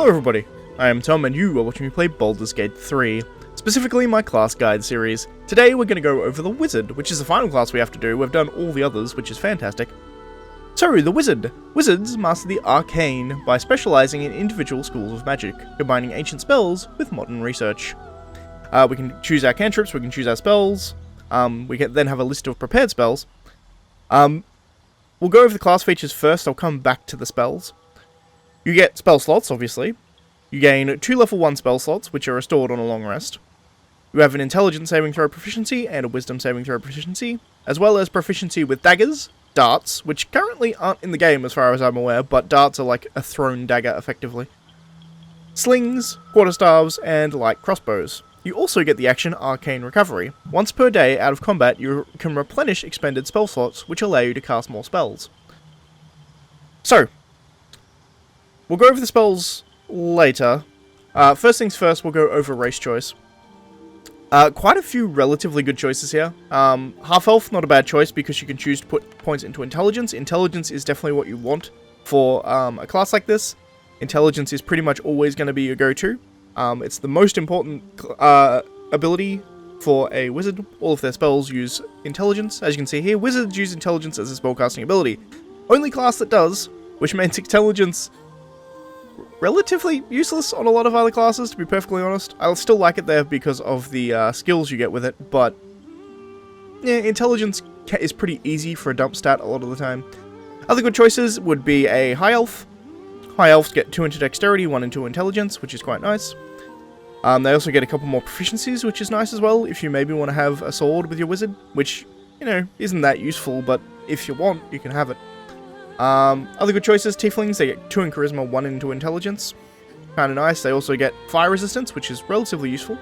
Hello everybody, I am Tom and you are watching me play Baldur's Gate 3, specifically my class guide series. Today we're going to go over the Wizard, which is the final class we have to do. We've done all the others, which is fantastic. So, the Wizard. Wizards master the Arcane by specialising in individual schools of magic, combining ancient spells with modern research. We can choose our cantrips, we can choose our spells, we can then have a list of prepared spells. We'll go over the class features first, I'll come back to the spells. You get spell slots, obviously. You gain 2 level 1 spell slots, which are restored on a long rest. You have an intelligence saving throw proficiency and a wisdom saving throw proficiency, as well as proficiency with daggers, darts, which currently aren't in the game as far as I'm aware, but darts are like a thrown dagger effectively. Slings, quarterstaves, and light crossbows. You also get the action Arcane Recovery. Once per day out of combat, you can replenish expended spell slots, which allow you to cast more spells. So, we'll go over the spells later. First things first, we'll go over race choice. Quite a few relatively good choices here. Half-elf, not a bad choice because you can choose to put points into intelligence. Intelligence is definitely what you want for a class like this. Intelligence is pretty much always going to be your go-to. It's the most important ability for a wizard. All of their spells use intelligence. As you can see here, wizards use intelligence as a spellcasting ability. Only class that does, which means intelligence relatively useless on a lot of other classes, to be perfectly honest. I'll still like it there because of the skills you get with it, but yeah, intelligence is pretty easy for a dump stat a lot of the time. Other good choices would be a high elf. High elves get 2 into dexterity, 1 into intelligence, which is quite nice. They also get a couple more proficiencies, which is nice as well, if you maybe want to have a sword with your wizard, which, you know, isn't that useful, but if you want, you can have it. Other good choices, Tieflings, they get 2 in Charisma, 1 into Intelligence. Kinda nice. They also get Fire Resistance, which is relatively useful.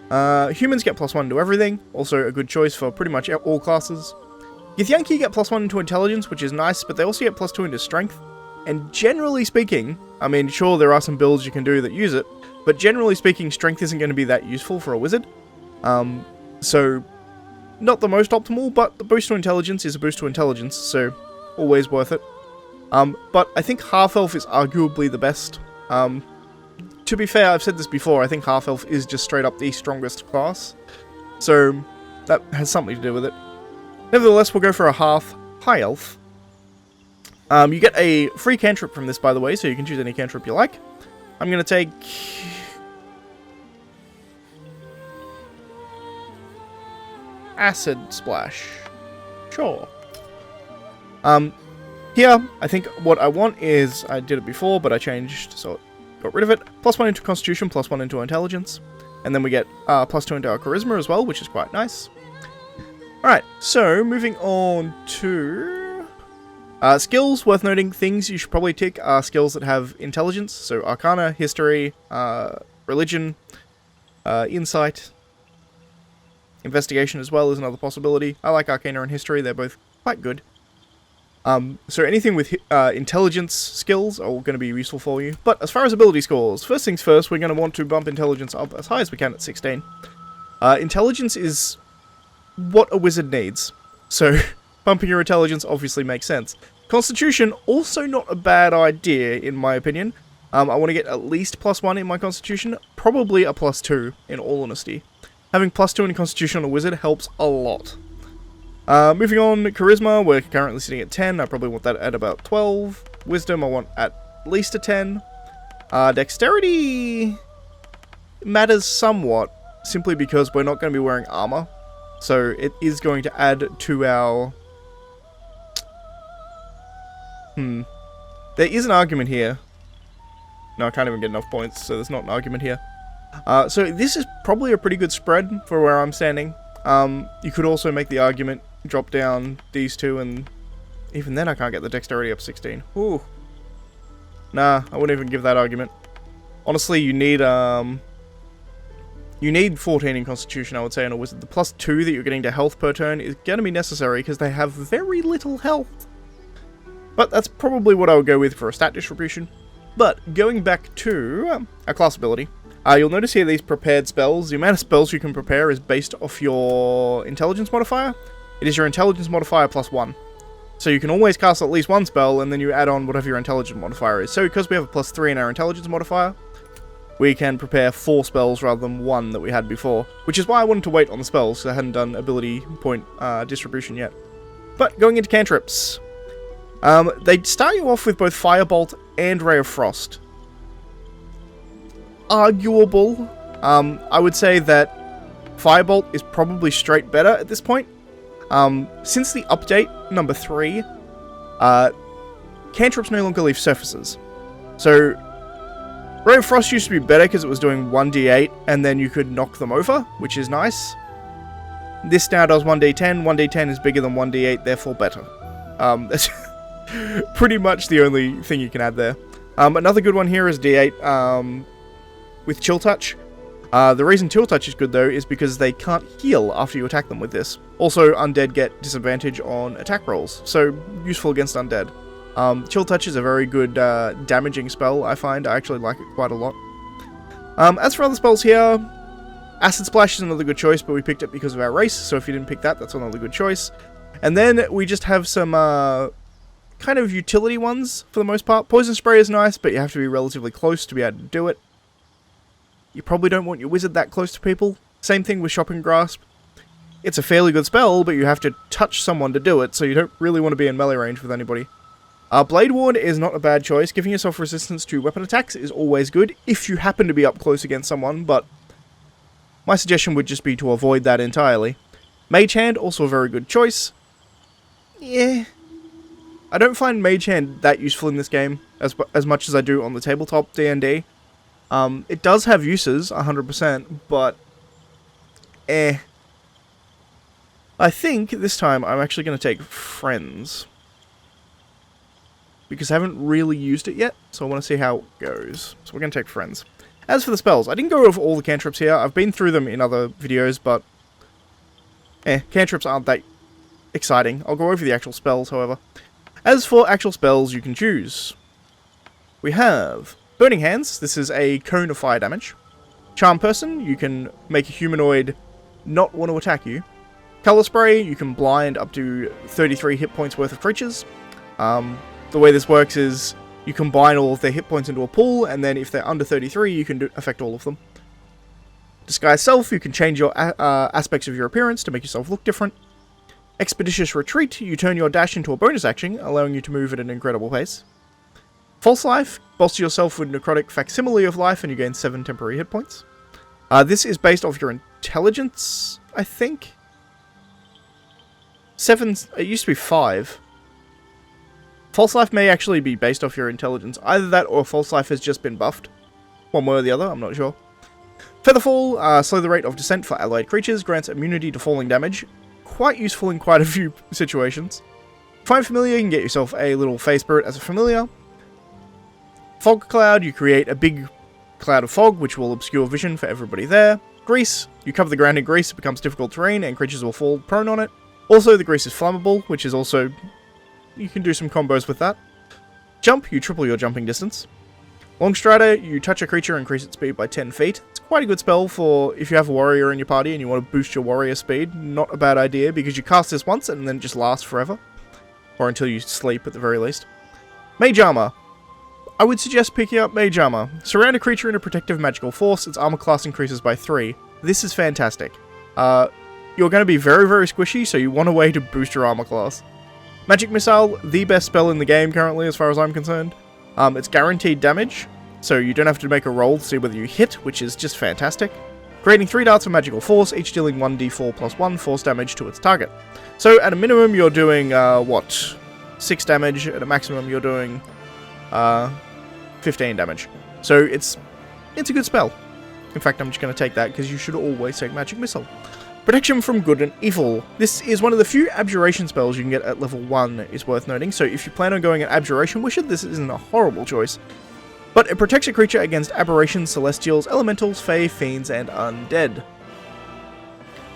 Humans get +1 to everything, also a good choice for pretty much all classes. Githyanki get +1 into Intelligence, which is nice, but they also get +2 into Strength. And generally speaking, I mean, sure, there are some builds you can do that use it, but generally speaking, Strength isn't going to be that useful for a wizard. So, not the most optimal, but the boost to Intelligence is a boost to Intelligence, so always worth it. But I think Half-Elf is arguably the best. To be fair, I've said this before, I think Half-Elf is just straight up the strongest class. So, that has something to do with it. Nevertheless, we'll go for a Half-High Elf. You get a free cantrip from this, by the way, so you can choose any cantrip you like. I'm going to take Acid Splash. Sure. Here, I think what I want is, I did it before, but I changed, so got rid of it. +1 into Constitution, +1 into Intelligence. And then we get +2 into our Charisma as well, which is quite nice. Alright, so moving on to skills. Worth noting, things you should probably tick are skills that have Intelligence, so Arcana, History, Religion, Insight, Investigation as well is another possibility. I like Arcana and History, they're both quite good. So anything with intelligence skills are going to be useful for you. But as far as ability scores, first things first, we're going to want to bump intelligence up as high as we can at 16. Intelligence is what a wizard needs. So bumping your intelligence obviously makes sense. Constitution, also not a bad idea in my opinion. I want to get at least +1 in my Constitution, probably a +2 in all honesty. Having +2 in Constitution on a wizard helps a lot. Moving on, Charisma, we're currently sitting at 10, I probably want that at about 12. Wisdom, I want at least a 10. Dexterity matters somewhat, simply because we're not going to be wearing armor. So it is going to add to our... There is an argument here. No, I can't even get enough points, so there's not an argument here. So this is probably a pretty good spread for where I'm standing. You could also make the argument, drop down these two, and even then I can't get the dexterity up 16. Ooh. Nah, I wouldn't even give that argument. Honestly, you need 14 in Constitution, I would say, on a wizard. The +2 that you're getting to health per turn is going to be necessary, because they have very little health. But that's probably what I would go with for a stat distribution. But, going back to our class ability, you'll notice here these prepared spells. The amount of spells you can prepare is based off your intelligence modifier. It is your intelligence modifier +1. So you can always cast at least one spell, and then you add on whatever your intelligence modifier is. So because we have a +3 in our intelligence modifier, we can prepare 4 spells rather than 1 that we had before. Which is why I wanted to wait on the spells, because I hadn't done ability point distribution yet. But going into cantrips. They start you off with both Firebolt and Ray of Frost. Arguable. I would say that Firebolt is probably straight better at this point. Since the update, number 3, cantrips no longer leave surfaces. So, Ray of Frost used to be better because it was doing 1d8 and then you could knock them over, which is nice. This now does 1d10. 1d10 is bigger than 1d8, therefore better. That's pretty much the only thing you can add there. Another good one here is d8 with Chill Touch. The reason Chill Touch is good though is because they can't heal after you attack them with this. Also, undead get disadvantage on attack rolls, so useful against undead. Chill Touch is a very good damaging spell, I find. I actually like it quite a lot. As for other spells here, Acid Splash is another good choice, but we picked it because of our race, so if you didn't pick that, that's another good choice. And then we just have some kind of utility ones for the most part. Poison Spray is nice, but you have to be relatively close to be able to do it. You probably don't want your wizard that close to people. Same thing with Shopping Grasp. It's a fairly good spell, but you have to touch someone to do it, so you don't really want to be in melee range with anybody. Blade Ward is not a bad choice. Giving yourself resistance to weapon attacks is always good, if you happen to be up close against someone, but my suggestion would just be to avoid that entirely. Mage Hand, also a very good choice. Yeah. I don't find Mage Hand that useful in this game, as much as I do on the tabletop D&D. It does have uses, 100%, but I think this time I'm actually going to take Friends. Because I haven't really used it yet, so I want to see how it goes. So we're going to take Friends. As for the spells, I didn't go over all the cantrips here. I've been through them in other videos, but cantrips aren't that exciting. I'll go over the actual spells, however. As for actual spells you can choose, we have Burning Hands. This is a cone of fire damage. Charm Person, you can make a humanoid not want to attack you. Color Spray, you can blind up to 33 hit points worth of creatures. The way this works is you combine all of their hit points into a pool, and then if they're under 33, you can affect all of them. Disguise Self, you can change your aspects of your appearance to make yourself look different. Expeditious Retreat, you turn your dash into a bonus action, allowing you to move at an incredible pace. False Life, bolster yourself with Necrotic Facsimile of Life, and you gain 7 temporary hit points. This is based off your intelligence, I think. 7, it used to be 5. False Life may actually be based off your intelligence. Either that or False Life has just been buffed. One way or the other, I'm not sure. Featherfall, slow the rate of descent for allied creatures, grants immunity to falling damage. Quite useful in quite a few situations. Find Familiar, you can get yourself a little Fey Spirit as a familiar. Fog Cloud, you create a big cloud of fog, which will obscure vision for everybody there. Grease, you cover the ground in grease, it becomes difficult terrain, and creatures will fall prone on it. Also, the grease is flammable, which is also... you can do some combos with that. Jump, you triple your jumping distance. Long Strider, you touch a creature and increase its speed by 10 feet. It's quite a good spell for if you have a warrior in your party and you want to boost your warrior speed. Not a bad idea, because you cast this once and then it just lasts forever. Or until you sleep, at the very least. Mage Armor. I would suggest picking up Mage Armor. Surround a creature in a protective magical force, its armor class increases by 3. This is fantastic. You're going to be very, very squishy, so you want a way to boost your armor class. Magic Missile, the best spell in the game currently, as far as I'm concerned. It's guaranteed damage, so you don't have to make a roll to see whether you hit, which is just fantastic. Creating 3 darts of magical force, each dealing 1d4 plus 1 force damage to its target. So at a minimum, you're doing, 6 damage. At a maximum, you're doing 15 damage. So it's a good spell. In fact, I'm just going to take that, because you should always take Magic Missile. Protection from Good and Evil. This is one of the few Abjuration spells you can get at level 1, is worth noting, so if you plan on going an Abjuration Wizard, this isn't a horrible choice. But it protects a creature against Aberrations, Celestials, Elementals, Fae, Fiends, and Undead.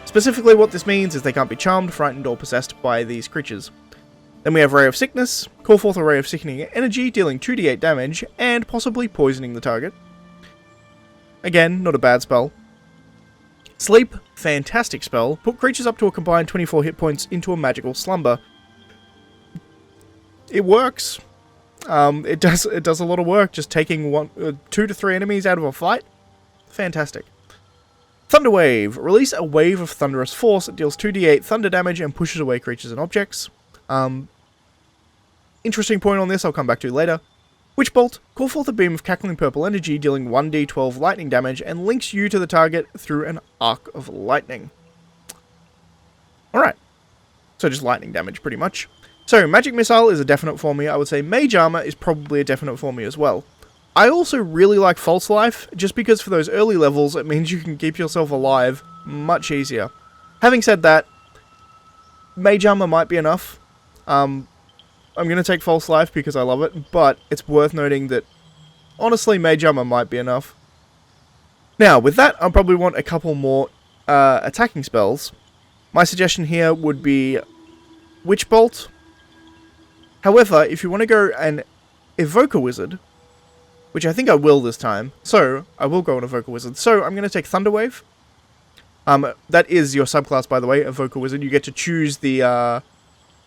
Specifically what this means is they can't be charmed, frightened, or possessed by these creatures. Then we have Ray of Sickness. Call forth a Ray of Sickening Energy, dealing 2d8 damage, and possibly poisoning the target. Again, not a bad spell. Sleep, fantastic spell. Put creatures up to a combined 24 hit points into a magical slumber. it works. It does a lot of work, just taking 2 to 3 enemies out of a fight. Fantastic. Thunder Wave. Release a wave of thunderous force that deals 2d8 thunder damage and pushes away creatures and objects. Interesting point on this I'll come back to later. Witch Bolt. Call forth a beam of cackling purple energy dealing 1d12 lightning damage and links you to the target through an arc of lightning. Alright. So just lightning damage pretty much. So Magic Missile is a definite for me. I would say Mage Armor is probably a definite for me as well. I also really like False Life, just because for those early levels it means you can keep yourself alive much easier. Having said that, Mage Armor might be enough. I'm going to take False Life because I love it, but it's worth noting that, honestly, Mage Armor might be enough. Now, with that, I'll probably want a couple more attacking spells. My suggestion here would be Witch Bolt. However, if you want to go and evoke a wizard, which I think I will this time, so I will go and evoke a wizard. So I'm going to take Thunder Wave. That is your subclass, by the way, evoke a wizard. You get to choose the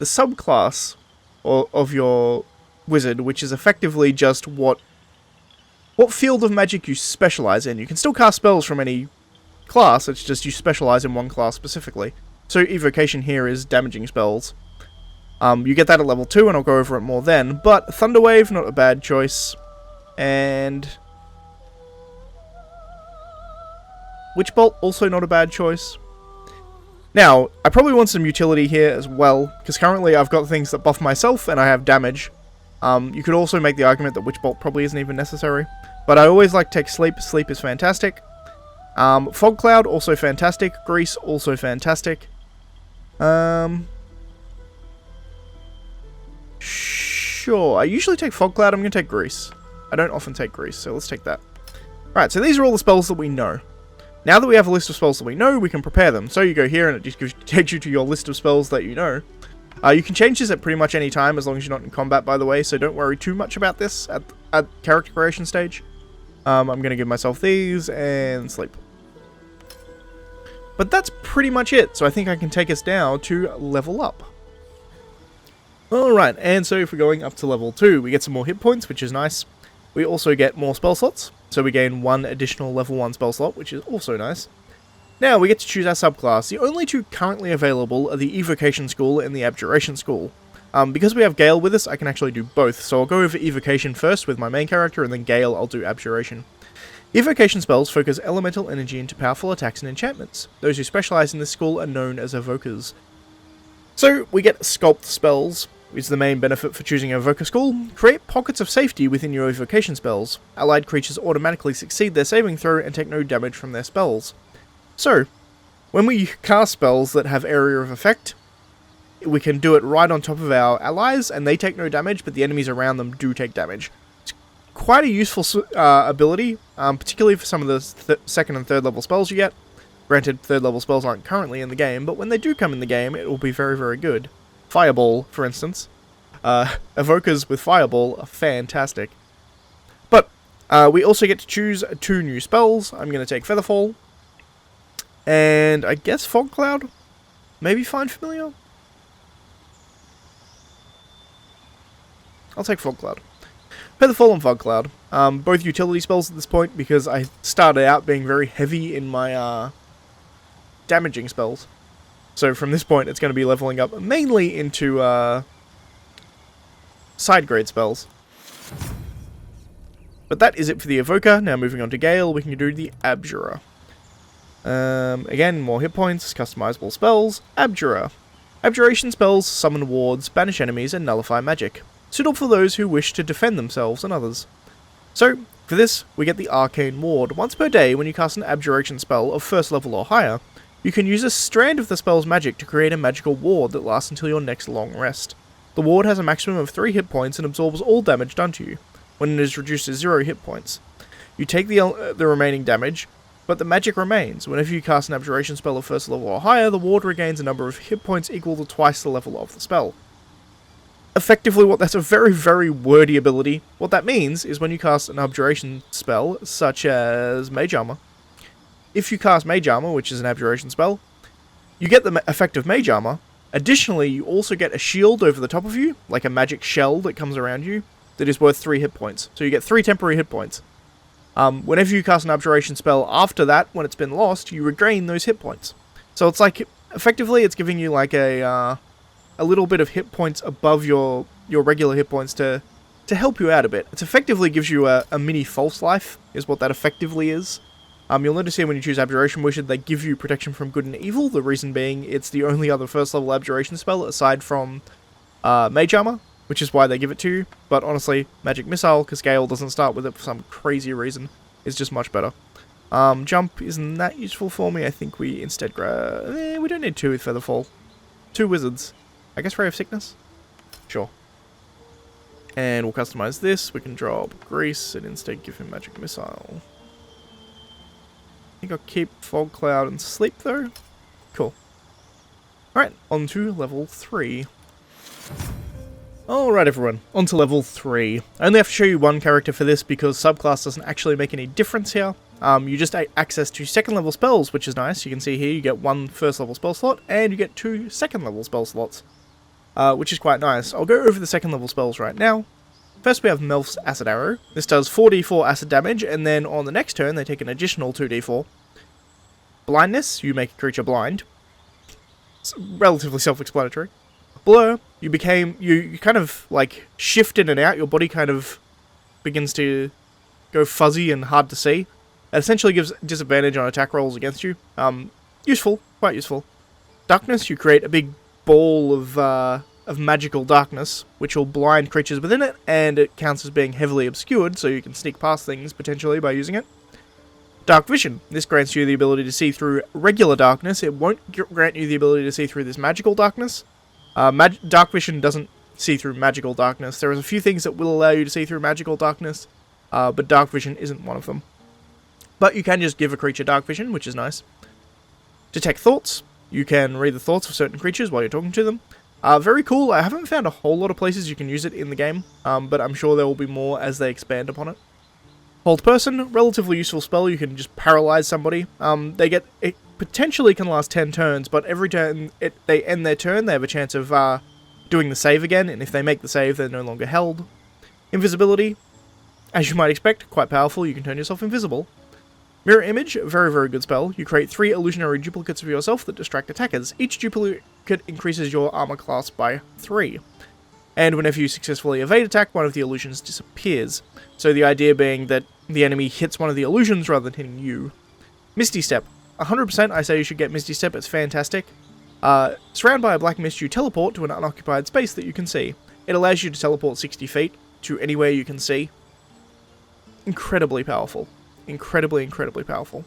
subclass of your wizard, which is effectively just what field of magic you specialize in. You can still cast spells from any class, it's just you specialize in one class specifically. So Evocation here is damaging spells. You get that at level 2, and I'll go over it more then, but Thunder Wave, not a bad choice. And Witch Bolt, also not a bad choice. Now, I probably want some utility here as well, because currently I've got things that buff myself and I have damage. You could also make the argument that Witch Bolt probably isn't even necessary, but I always like to take Sleep. Sleep is fantastic. Fog Cloud, also fantastic. Grease, also fantastic. Sure, I usually take Fog Cloud. I'm going to take Grease. I don't often take Grease, so let's take that. Alright, so these are all the spells that we know. Now that we have a list of spells that we know, we can prepare them. So you go here and it just takes you to your list of spells that you know. You can change this at pretty much any time as long as you're not in combat, by the way, so don't worry too much about this at character creation stage. I'm going to give myself these and Sleep. But that's pretty much it, so I think I can take us now to level up. Alright, and so if we're going up to level 2, we get some more hit points, which is nice. We also get more spell slots, so we gain 1 additional level 1 spell slot, which is also nice. Now we get to choose our subclass. The only 2 currently available are the Evocation School and the Abjuration School. Because we have Gale with us, I can actually do both, so I'll go over Evocation first with my main character, and then Gale I'll do Abjuration. Evocation spells focus elemental energy into powerful attacks and enchantments. Those who specialize in this school are known as evokers. So we get Sculpt spells, which is the main benefit for choosing an Evoker School. Create pockets of safety within your evocation spells. Allied creatures automatically succeed their saving throw and take no damage from their spells. So, when we cast spells that have area of effect, we can do it right on top of our allies, and they take no damage, but the enemies around them do take damage. It's quite a useful ability, particularly for some of the second and third level spells you get. Granted, third level spells aren't currently in the game, but when they do come in the game, it will be very, very good. Fireball, for instance. Evokers with Fireball are fantastic. But we also get to choose 2 new spells. I'm going to take Featherfall. And I guess Fog Cloud? Maybe Find Familiar? I'll take Fog Cloud. Featherfall and Fog Cloud. Both utility spells at this point because I started out being very heavy in my damaging spells. So from this point, it's going to be leveling up mainly into side grade spells. But that is it for the Evoker. Now moving on to Gale, we can do the Abjurer. Again, more hit points, customizable spells. Abjurer. Abjuration spells summon wards, banish enemies, and nullify magic. Suitable for those who wish to defend themselves and others. So, for this, we get the Arcane Ward. Once per day, when you cast an Abjuration spell of first level or higher, you can use a strand of the spell's magic to create a magical ward that lasts until your next long rest. The ward has a maximum of 3 hit points and absorbs all damage done to you. When it is reduced to 0 hit points, you take the remaining damage, but the magic remains. Whenever you cast an Abjuration spell of first level or higher, the ward regains a number of hit points equal to twice the level of the spell. Effectively, that's a very, very wordy ability. What that means is when you cast an Abjuration spell, such as Mage Armor, if you cast Mage Armor, which is an Abjuration spell, you get the effect of Mage Armor, Additionally, you also get a shield over the top of you, like a magic shell that comes around you, that is worth 3 hit points. So you get 3 temporary hit points. Whenever you cast an abjuration spell after that, when it's been lost, you regain those hit points. So it's like, effectively, it's giving you like a little bit of hit points above your regular hit points to help you out a bit. It effectively gives you a mini false life, is what that effectively is. You'll notice here when you choose Abjuration Wizard, they give you protection from good and evil, the reason being it's the only other first level Abjuration spell aside from Mage Armor, which is why they give it to you. But honestly, Magic Missile, because Gale doesn't start with it for some crazy reason, is just much better. Jump isn't that useful for me. I think we instead grab... we don't need 2 with Featherfall. 2 wizards. I guess Ray of Sickness? Sure. And we'll customize this. We can drop Grease and instead give him Magic Missile. I think I'll keep Fog Cloud and Sleep though. Cool. Alright, on to level 3. Alright everyone, on to level 3. I only have to show you one character for this because subclass doesn't actually make any difference here. You just access to 2nd level spells, which is nice. You can see here you get 1 first level spell slot and you get 2 2nd level spell slots, which is quite nice. I'll go over the 2nd level spells right now. First we have Melf's Acid Arrow. This does 4d4 acid damage, and then on the next turn they take an additional 2d4. Blindness, you make a creature blind. It's relatively self-explanatory. Blur, you kind of like shift in and out, your body kind of begins to go fuzzy and hard to see. It essentially gives disadvantage on attack rolls against you. Useful, quite useful. Darkness, you create a big ball of magical darkness, which will blind creatures within it, and it counts as being heavily obscured, so you can sneak past things potentially by using it. Dark Vision, this grants you the ability to see through regular darkness. It won't grant you the ability to see through this magical darkness. Dark Vision doesn't see through magical darkness. There are a few things that will allow you to see through magical darkness, but Dark Vision isn't one of them. But you can just give a creature Dark Vision, which is nice. Detect Thoughts, you can read the thoughts of certain creatures while you're talking to them. Very cool. I haven't found a whole lot of places you can use it in the game, but I'm sure there will be more as they expand upon it. Hold Person, relatively useful spell. You can just paralyze somebody. It potentially can last 10 turns, but every turn they end their turn, they have a chance of doing the save again, and if they make the save, they're no longer held. Invisibility, as you might expect, quite powerful. You can turn yourself invisible. Mirror Image, very, very good spell. You create 3 illusionary duplicates of yourself that distract attackers. Each duplicate increases your armor class by 3. And whenever you successfully evade attack, one of the illusions disappears. So the idea being that the enemy hits one of the illusions rather than hitting you. Misty Step. 100% I say you should get Misty Step, it's fantastic. Surrounded by a black mist, you teleport to an unoccupied space that you can see. It allows you to teleport 60 feet to anywhere you can see. Incredibly powerful. Incredibly powerful.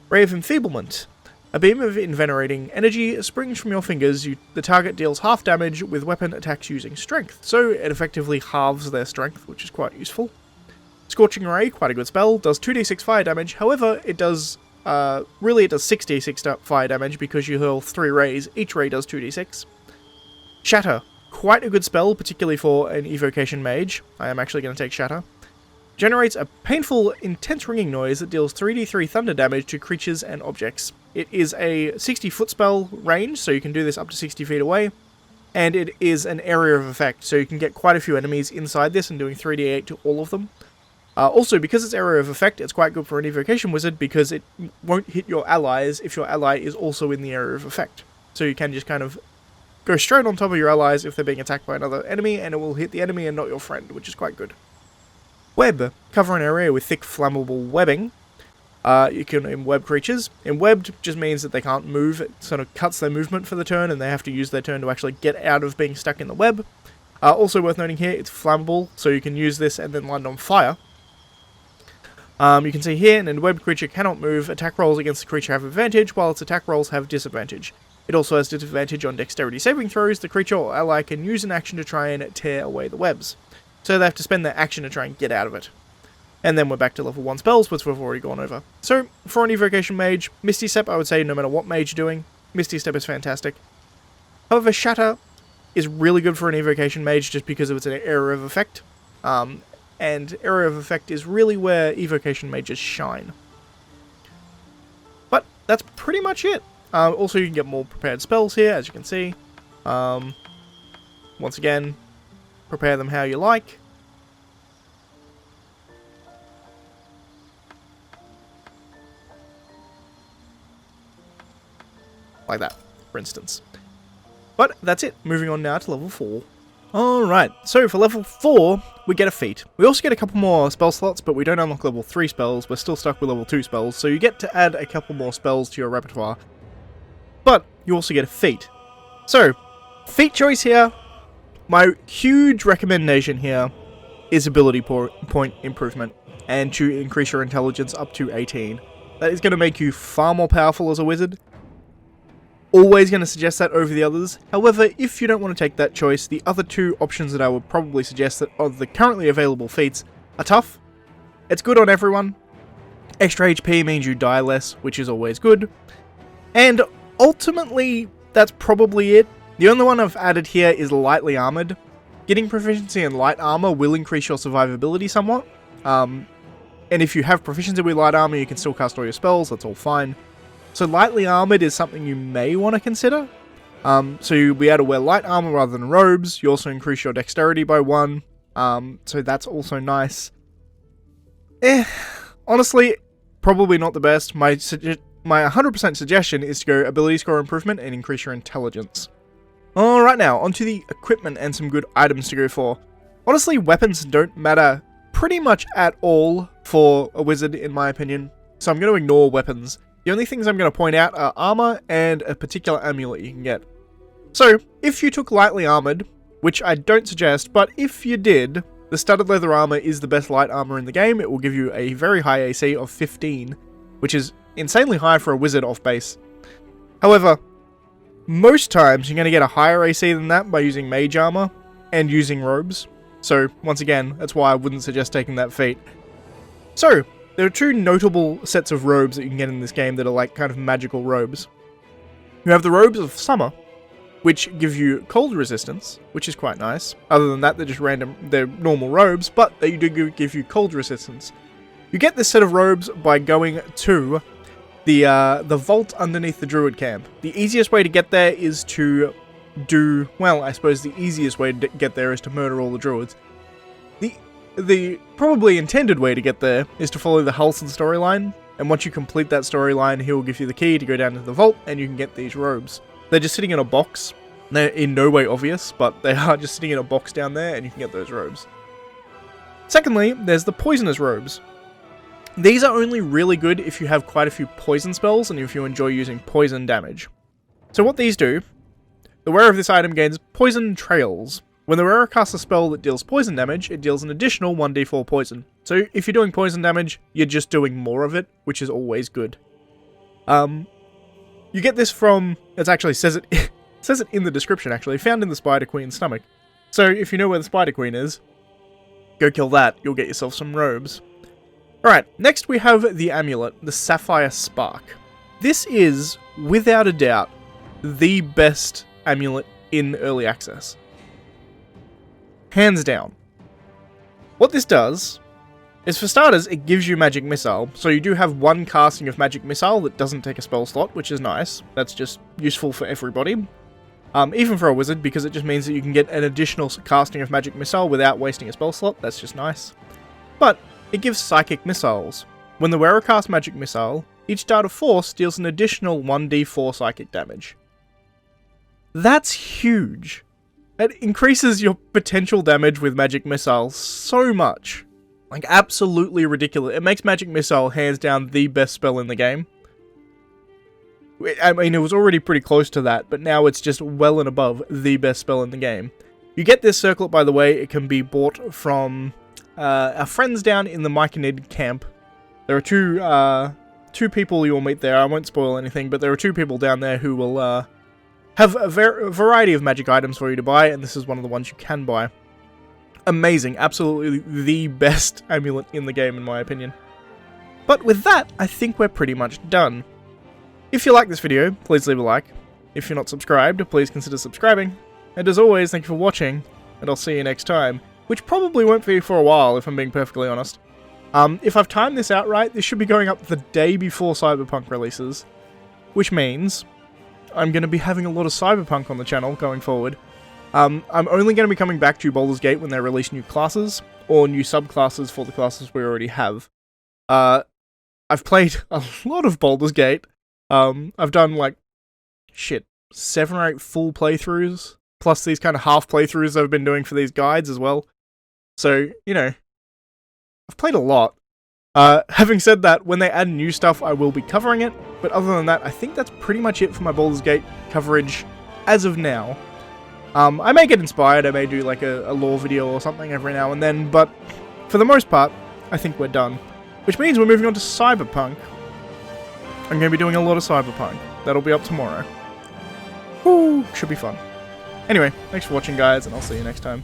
Ray of Enfeeblement. A beam of invigorating energy springs from your fingers. The target deals half damage with weapon attacks using strength, so it effectively halves their strength, which is quite useful. Scorching Ray, quite a good spell, does 2d6 fire damage. However, it does 6d6 fire damage because you hurl 3 rays. Each ray does 2d6. Shatter, quite a good spell, particularly for an Evocation Mage. I am actually going to take Shatter. Generates a painful, intense ringing noise that deals 3d3 thunder damage to creatures and objects. It is a 60-foot spell range, so you can do this up to 60 feet away, and it is an area of effect, so you can get quite a few enemies inside this and doing 3d8 to all of them. Also, because it's area of effect, it's quite good for an Evocation Wizard because it won't hit your allies if your ally is also in the area of effect. So you can just kind of go straight on top of your allies if they're being attacked by another enemy, and it will hit the enemy and not your friend, which is quite good. Web. Cover an area with thick, flammable webbing. You can web creatures. Webbed just means that they can't move. It sort of cuts their movement for the turn, and they have to use their turn to actually get out of being stuck in the web. Also worth noting here, it's flammable, so you can use this and then light it on fire. You can see here, an webbed creature cannot move. Attack rolls against the creature have advantage, while its attack rolls have disadvantage. It also has disadvantage on dexterity saving throws. The creature or ally can use an action to try and tear away the webs. So they have to spend their action to try and get out of it. And then we're back to level 1 spells, which we've already gone over. So, for an Evocation Mage, Misty Step, I would say no matter what mage you're doing, Misty Step is fantastic. However, Shatter is really good for an Evocation Mage just because of its area of effect. And area of effect is really where Evocation Mages shine. But that's pretty much it. Also, you can get more prepared spells here, as you can see. Once again, prepare them how you like. Like that, for instance. But that's it. Moving on now to level 4. Alright, so for level 4, we get a feat. We also get a couple more spell slots, but we don't unlock level 3 spells. We're still stuck with level 2 spells, so you get to add a couple more spells to your repertoire. But you also get a feat. So, feat choice here. My huge recommendation here is ability point improvement, and to increase your intelligence up to 18. That is going to make you far more powerful as a wizard. Always going to suggest that over the others. However, if you don't want to take that choice, the other two options that I would probably suggest that are the currently available feats are tough. It's good on everyone. Extra HP means you die less, which is always good. And ultimately, that's probably it. The only one I've added here is lightly armored. Getting proficiency in light armor will increase your survivability somewhat. And if you have proficiency with light armor, you can still cast all your spells, that's all fine. So lightly armored is something you may want to consider. So you'll be able to wear light armor rather than robes. You also increase your dexterity by 1. So that's also nice. Honestly, probably not the best. My 100% suggestion is to go ability score improvement and increase your intelligence. Alright now, onto the equipment and some good items to go for. Honestly, weapons don't matter pretty much at all for a wizard in my opinion. So I'm going to ignore weapons. The only things I'm going to point out are armor and a particular amulet you can get. So, if you took lightly armored, which I don't suggest, but if you did, the studded leather armor is the best light armor in the game. It will give you a very high AC of 15, which is insanely high for a wizard off base. However, most times you're going to get a higher AC than that by using mage armor and using robes. So, once again, that's why I wouldn't suggest taking that feat. So, there are two notable sets of robes that you can get in this game that are like kind of magical robes. You have the robes of summer, which give you cold resistance, which is quite nice. Other than that, they're just random, they're normal robes, but they do give you cold resistance. You get this set of robes by going to the vault underneath the druid camp. The easiest way to get there is to do, well, I suppose the easiest way to get there is to murder all the druids. The probably intended way to get there is to follow the Halcyon storyline, and once you complete that storyline, he will give you the key to go down to the vault, and you can get these robes. They're just sitting in a box. They're in no way obvious, but they are just sitting in a box down there, and you can get those robes. Secondly, there's the poisonous robes. These are only really good if you have quite a few poison spells, and if you enjoy using poison damage. So what these do, the wearer of this item gains poison trails. When the wearer casts a spell that deals poison damage, it deals an additional 1d4 poison. So if you're doing poison damage, you're just doing more of it, which is always good. You get this from, it actually says it says it in the description actually, found in the Spider Queen's stomach. So if you know where the Spider Queen is, go kill that, you'll get yourself some robes. Alright, next we have the Amulet, the Sapphire Spark. This is, without a doubt, the best amulet in early access. Hands down. What this does is, for starters, it gives you Magic Missile. So you do have one casting of Magic Missile that doesn't take a spell slot, which is nice. That's just useful for everybody. Even for a wizard, because it just means that you can get an additional casting of Magic Missile without wasting a spell slot. That's just nice. But it gives Psychic Missiles. When the wearer casts Magic Missile, each dart of force deals an additional 1d4 psychic damage. That's huge. It increases your potential damage with Magic Missile so much. Like, absolutely ridiculous. It makes Magic Missile hands down the best spell in the game. I mean, it was already pretty close to that, but now it's just well and above the best spell in the game. You get this circlet, by the way. It can be bought from our friends down in the Myconid camp. There are two people you'll meet there. I won't spoil anything, but there are two people down there who will have a variety of magic items for you to buy, and this is one of the ones you can buy. Amazing, absolutely the best amulet in the game in my opinion. But with that, I think we're pretty much done. If you like this video, please leave a like. If you're not subscribed, please consider subscribing. And as always, thank you for watching, and I'll see you next time, which probably won't be for a while if I'm being perfectly honest. If I've timed this out right, this should be going up the day before Cyberpunk releases, which means I'm going to be having a lot of Cyberpunk on the channel going forward. I'm only going to be coming back to Baldur's Gate when they release new classes, or new subclasses for the classes we already have. I've played a lot of Baldur's Gate. I've done, like, 7 or 8 full playthroughs, plus these kind of half playthroughs I've been doing for these guides as well. So, you know, I've played a lot. Having said that, when they add new stuff, I will be covering it, but other than that, I think that's pretty much it for my Baldur's Gate coverage as of now. I may get inspired, I may do like a lore video or something every now and then, but for the most part, I think we're done. Which means we're moving on to Cyberpunk. I'm going to be doing a lot of Cyberpunk. That'll be up tomorrow. Woo, should be fun. Anyway, thanks for watching, guys, and I'll see you next time.